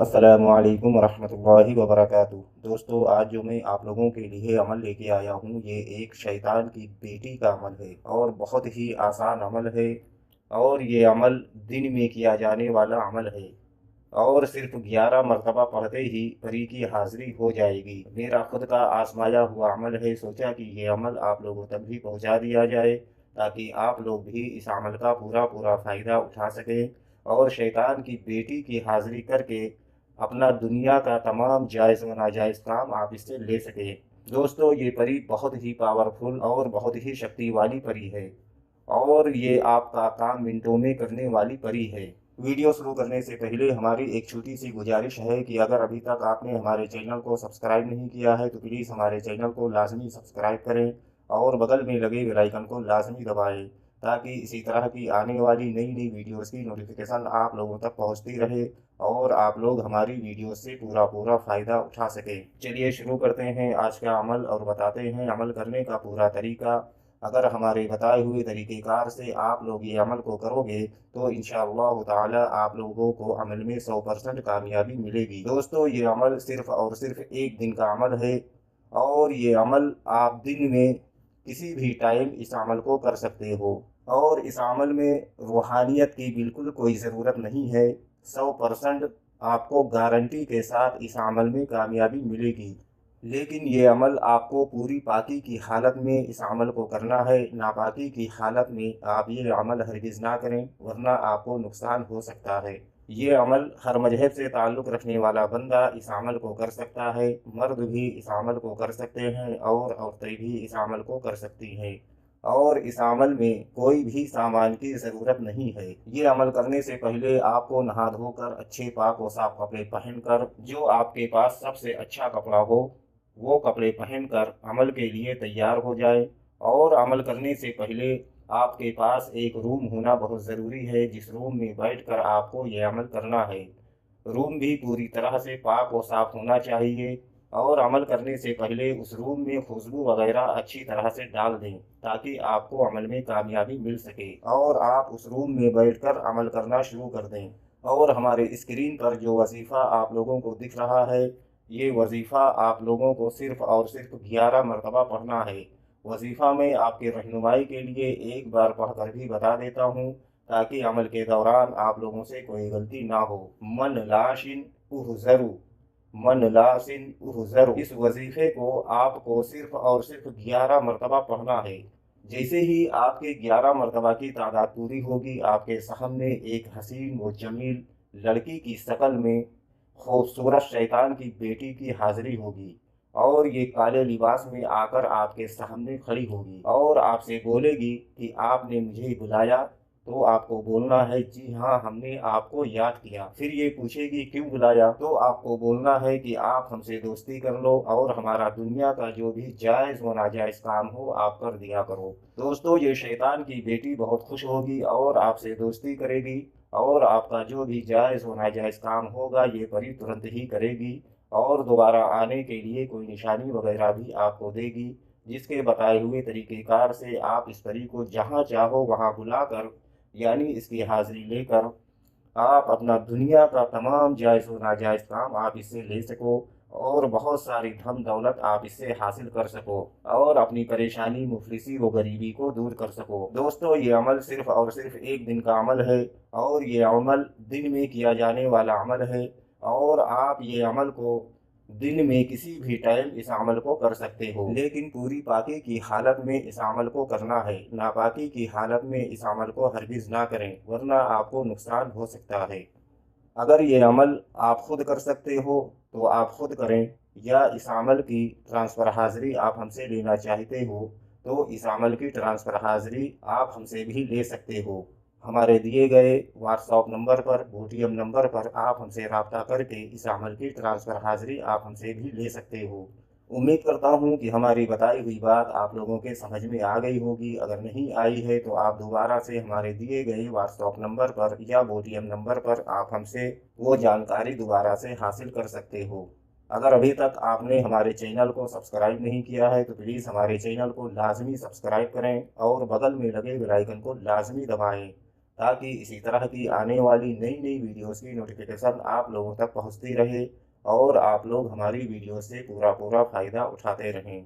अस्सलामुअलैकुम वरहमतुल्लाहि वबरकातुहू। दोस्तों, आज जो मैं आप लोगों के लिए अमल लेके आया हूँ, ये एक शैतान की बेटी का अमल है और बहुत ही आसान अमल है। और ये अमल दिन में किया जाने वाला अमल है और सिर्फ 11 मरतबा पढ़ते ही परी की हाजिरी हो जाएगी। मेरा खुद का आजमाया हुआ अमल है, सोचा कि ये अमल आप लोगों तक भी पहुँचा दिया जाए ताकि आप लोग भी इस अमल का पूरा पूरा फ़ायदा उठा सकें और शैतान की बेटी की हाजिरी करके अपना दुनिया का तमाम जायज़ व नाजायज़ काम आप इससे ले सकें। दोस्तों, ये परी बहुत ही पावरफुल और बहुत ही शक्ति वाली परी है और ये आपका काम मिनटों में करने वाली परी है। वीडियो शुरू करने से पहले हमारी एक छोटी सी गुजारिश है कि अगर अभी तक आपने हमारे चैनल को सब्सक्राइब नहीं किया है तो प्लीज़ हमारे चैनल को लाजमी सब्सक्राइब करें और बगल में लगे बेल आइकन को लाजमी दबाएं ताकि इसी तरह की आने वाली नई नई वीडियोस की नोटिफिकेशन आप लोगों तक पहुंचती रहे और आप लोग हमारी वीडियो से पूरा पूरा फ़ायदा उठा सकें। चलिए शुरू करते हैं आज का अमल और बताते हैं अमल करने का पूरा तरीका। अगर हमारे बताए हुए तरीक़ेकार से आप लोग ये अमल को करोगे तो इंशाअल्लाह ताला आप लोगों को अमल में 100% कामयाबी मिलेगी। दोस्तों, ये अमल सिर्फ़ और सिर्फ एक दिन का अमल है और ये अमल आप दिन में किसी भी टाइम इस अमल को कर सकते हो और इस अमल में रूहानियत की बिल्कुल कोई ज़रूरत नहीं है। 100% आपको गारंटी के साथ इस अमल में कामयाबी मिलेगी। लेकिन ये अमल आपको पूरी पाकी की हालत में इस अमल को करना है। नापाकी की हालत में आप ये अमल हरगिज़ ना करें वरना आपको नुकसान हो सकता है। ये अमल हर मजहब से ताल्लुक़ रखने वाला बंदा इस अमल को कर सकता है। मर्द भी इस अमल को कर सकते हैं और औरतें भी इस अमल को कर सकती हैं और इस अमल में कोई भी सामान की ज़रूरत नहीं है। ये अमल करने से पहले आपको नहा धोकर अच्छे पाक व साफ कपड़े पहनकर, जो आपके पास सबसे अच्छा कपड़ा हो वो कपड़े पहनकर अमल के लिए तैयार हो जाए। और अमल करने से पहले आपके पास एक रूम होना बहुत ज़रूरी है जिस रूम में बैठकर आपको ये अमल करना है। रूम भी पूरी तरह से पाक व साफ होना चाहिए और अमल करने से पहले उस रूम में खुशबू वगैरह अच्छी तरह से डाल दें ताकि आपको अमल में कामयाबी मिल सके और आप उस रूम में बैठकर अमल करना शुरू कर दें। और हमारे स्क्रीन पर जो वजीफ़ा आप लोगों को दिख रहा है, ये वजीफ़ा आप लोगों को सिर्फ़ और सिर्फ 11 मरतबा पढ़ना है। वजीफ़ा मैं आपके रहनुमाई के लिए एक बार पढ़कर भी बता देता हूँ ताकि अमल के दौरान आप लोगों से कोई गलती ना हो। मन लाशिन उहज़रु, मन लाशिन उहज़रु। इस वजीफ़े को आपको सिर्फ़ और सिर्फ 11 मरतबा पढ़ना है। जैसे ही आपके 11 मरतबा की तादाद पूरी होगी, आपके सामने एक हसीन व जमील लड़की की शक्ल में खूबसूरत शैतान की बेटी की हाजिरी होगी और ये काले लिबास में आकर आपके सामने खड़ी होगी और आपसे बोलेगी कि आपने मुझे बुलाया। तो आपको बोलना है जी हाँ, हमने आपको याद किया। फिर ये पूछेगी क्यों बुलाया, तो आपको बोलना है कि आप हमसे दोस्ती कर लो और हमारा दुनिया का जो भी जायज़ व नाजायज़ काम हो आप कर दिया करो। दोस्तों, ये शैतान की बेटी बहुत खुश होगी और आपसे दोस्ती करेगी और आपका जो भी जायज़ व नाजायज़ काम होगा ये परी तुरंत ही करेगी और दोबारा आने के लिए कोई निशानी वगैरह भी आपको देगी जिसके बताए हुए तरीक़ेकार से आप इस परी को जहाँ चाहो वहाँ बुलाकर, यानी इसकी हाज़िरी लेकर आप अपना दुनिया का तमाम जायज़ व नाजायज़ काम आप इससे ले सको और बहुत सारी धन दौलत आप इससे हासिल कर सको और अपनी परेशानी मुफलिसी व गरीबी को दूर कर सको। दोस्तों, ये अमल सिर्फ़ और सिर्फ एक दिन का अमल है और ये अमल दिन में किया जाने वाला अमल है और आप ये अमल को दिन में किसी भी टाइम इस अमल को कर सकते हो, लेकिन पूरी पाकी की हालत में इस अमल को करना है। नापाकी की हालत में इस अमल को हरगिज़ ना करें वरना आपको नुकसान हो सकता है। अगर ये अमल आप खुद कर सकते हो तो आप खुद करें, या इस अमल की ट्रांसफ़र हाज़िरी आप हमसे लेना चाहते हो तो इस अमल की ट्रांसफ़र हाज़िरी आप हमसे भी ले सकते हो। हमारे दिए गए व्हाट्सएप नंबर पर, पेटीएम नंबर पर आप हमसे रब्ता करके इस अमल की ट्रांसफ़र हाज़िरी आप हमसे भी ले सकते हो। उम्मीद करता हूँ कि हमारी बताई हुई बात आप लोगों के समझ में आ गई होगी। अगर नहीं आई है तो आप दोबारा से हमारे दिए गए व्हाट्सएप नंबर पर या पेटीएम नंबर पर आप हमसे वो जानकारी दोबारा से हासिल कर सकते हो। अगर अभी तक आपने हमारे चैनल को सब्सक्राइब नहीं किया है तो प्लीज़ हमारे चैनल को लाजमी सब्सक्राइब करें और बगल में लगे बेल आइकन को लाजमी दबाएँ تاکہ اسی طرح کی آنے والی نئی نئی ویڈیوز کی نوٹیفیکیشن آپ لوگوں تک پہنچتی رہے اور آپ لوگ ہماری ویڈیو سے پورا فائدہ اٹھاتے رہیں۔